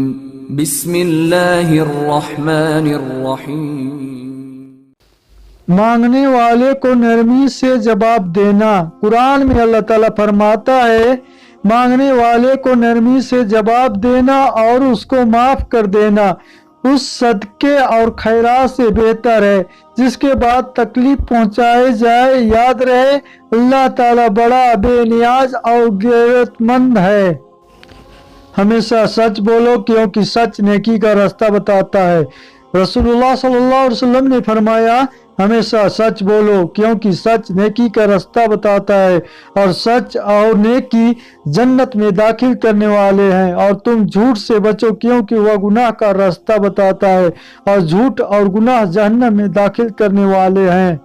بسم اللہ الرحمن الرحیم۔ مانگنے والے کو نرمی سے جواب دینا۔ قرآن میں اللہ تعالیٰ فرماتا ہے مانگنے والے کو نرمی سے جواب دینا اور اس کو معاف کر دینا اس صدقے اور خیرات سے بہتر ہے جس کے بعد تکلیف پہنچائی جائے۔ یاد رہے اللہ تعالیٰ بڑا بے نیاز اور غیرت مند ہے۔ ہمیشہ سچ بولو کیونکہ سچ نیکی کا راستہ بتاتا ہے۔ رسول اللہ صلی اللہ علیہ وسلم نے فرمایا ہمیشہ سچ بولو کیونکہ سچ نیکی کا راستہ بتاتا ہے اور سچ اور نیکی جنت میں داخل کرنے والے ہیں، اور تم جھوٹ سے بچو کیونکہ وہ گناہ کا راستہ بتاتا ہے اور جھوٹ اور گناہ جہنم میں داخل کرنے والے ہیں۔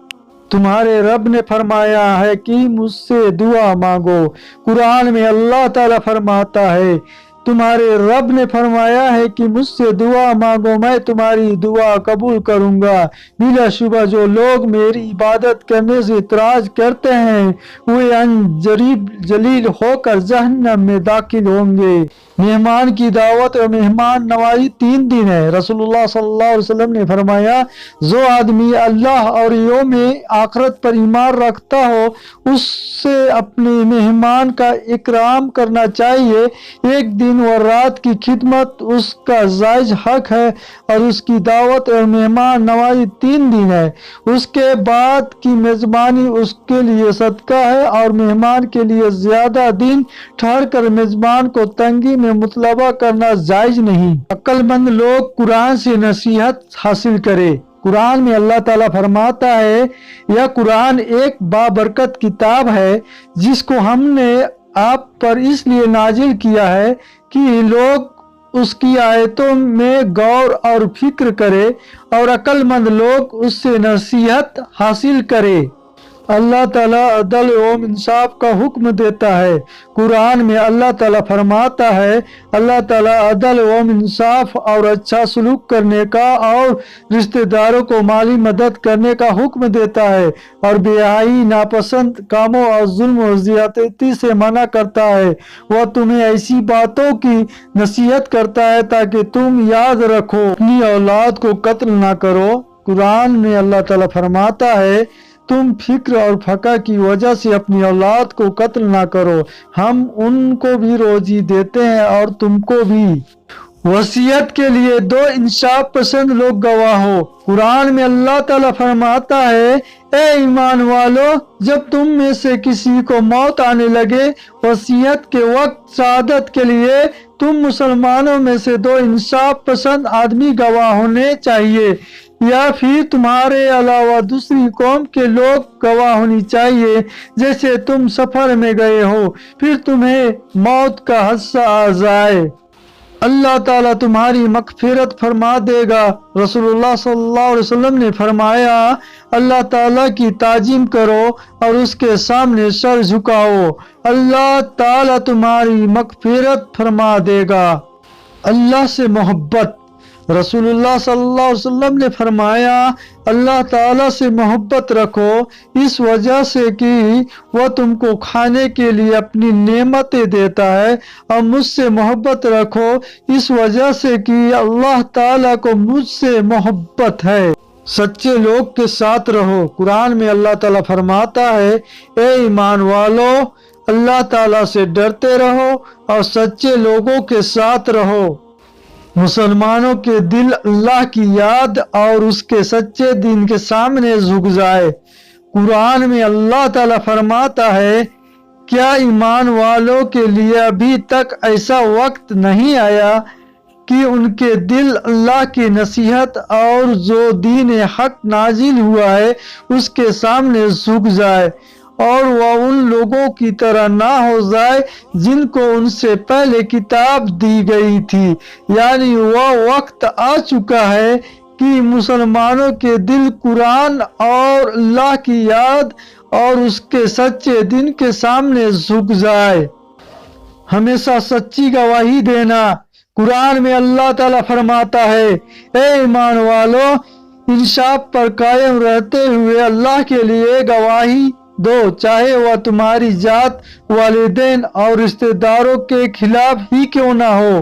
تمہارے رب نے فرمایا ہے کہ مجھ سے دعا مانگو۔ قرآن میں اللہ تعالیٰ فرماتا ہے تمہارے رب نے فرمایا ہے کہ مجھ سے دعا مانگو میں تمہاری دعا قبول کروں گا۔ بلا شبہ جو لوگ میری عبادت کرنے سے اعتراض کرتے ہیں وہ عنقریب ذلیل ہو کر جہنم میں داخل ہوں گے۔ مہمان کی دعوت اور مہمان نوازی 3 دن ہے۔ رسول اللہ صلی اللہ علیہ وسلم نے فرمایا جو آدمی اللہ اور یوم آخرت پر ایمان رکھتا ہو اس سے اپنے مہمان کا اکرام کرنا چاہیے۔ ایک دن اور رات کی خدمت اس کا جائز حق ہے اور اس کی دعوت اور مہمان نوازی 3 دن ہے۔ اس کے بعد کی میزبانی اس کے لیے صدقہ ہے اور مہمان کے لیے زیادہ دن ٹھہر کر میزبان کو تنگی میں مطالبہ کرنا جائز نہیں۔ عقل مند لوگ قرآن سے نصیحت حاصل کرے۔ قرآن میں اللہ تعالیٰ فرماتا ہے یہ قرآن ایک بابرکت کتاب ہے جس کو ہم نے آپ پر اس لیے نازل کیا ہے کہ لوگ اس کی آیتوں میں غور اور فکر کرے اور عقل مند لوگ اس سے نصیحت حاصل کرے۔ اللہ تعالیٰ عدل و انصاف کا حکم دیتا ہے۔ قرآن میں اللہ تعالیٰ فرماتا ہے اللہ تعالیٰ عدل و انصاف اور اچھا سلوک کرنے کا اور رشتہ داروں کو مالی مدد کرنے کا حکم دیتا ہے اور بے حیائی ناپسند کاموں اور ظلم و زیادتی سے منع کرتا ہے۔ وہ تمہیں ایسی باتوں کی نصیحت کرتا ہے تاکہ تم یاد رکھو اپنی اولاد کو قتل نہ کرو۔ قرآن میں اللہ تعالیٰ فرماتا ہے تم فکر اور فقہ کی وجہ سے اپنی اولاد کو قتل نہ کرو، ہم ان کو بھی روزی دیتے ہیں اور تم کو بھی۔ وصیت کے لیے 2 انصاف پسند لوگ گواہ ہو۔ قرآن میں اللہ تعالیٰ فرماتا ہے اے ایمان والو جب تم میں سے کسی کو موت آنے لگے وصیت کے وقت شہادت کے لیے تم مسلمانوں میں سے 2 انصاف پسند آدمی گواہ ہونے چاہیے یا پھر تمہارے علاوہ دوسری قوم کے لوگ گواہ ہونی چاہیے جیسے تم سفر میں گئے ہو پھر تمہیں موت کا حادثہ آ جائے۔ اللہ تعالیٰ تمہاری مغفرت فرما دے گا۔ رسول اللہ صلی اللہ علیہ وسلم نے فرمایا اللہ تعالیٰ کی تعظیم کرو اور اس کے سامنے سر جھکاؤ، اللہ تعالیٰ تمہاری مغفرت فرما دے گا۔ اللہ سے محبت۔ رسول اللہ صلی اللہ علیہ وسلم نے فرمایا اللہ تعالیٰ سے محبت رکھو اس وجہ سے کہ وہ تم کو کھانے کے لیے اپنی نعمتیں دیتا ہے، اور مجھ سے محبت رکھو اس وجہ سے کہ اللہ تعالیٰ کو مجھ سے محبت ہے۔ سچے لوگ کے ساتھ رہو۔ قرآن میں اللہ تعالیٰ فرماتا ہے اے ایمان والو اللہ تعالیٰ سے ڈرتے رہو اور سچے لوگوں کے ساتھ رہو۔ مسلمانوں کے دل اللہ کی یاد اور اس کے سچے دین کے سامنے جھک جائے۔ قرآن میں اللہ تعالیٰ فرماتا ہے کیا ایمان والوں کے لیے ابھی تک ایسا وقت نہیں آیا کہ ان کے دل اللہ کی نصیحت اور جو دین حق نازل ہوا ہے اس کے سامنے جھک جائے اور وہ ان لوگوں کی طرح نہ ہو جائے جن کو ان سے پہلے کتاب دی گئی تھی، یعنی وہ وقت آ چکا ہے کہ مسلمانوں کے دل قرآن اور اللہ کی یاد اور اس کے سچے دین کے سامنے جھک جائے۔ ہمیشہ سچی گواہی دینا۔ قرآن میں اللہ تعالیٰ فرماتا ہے اے ایمان والو انصاف پر قائم رہتے ہوئے اللہ کے لیے گواہی دو چاہے وہ تمہاری ذات، والدین اور رشتہ داروں کے خلاف ہی کیوں نہ ہو۔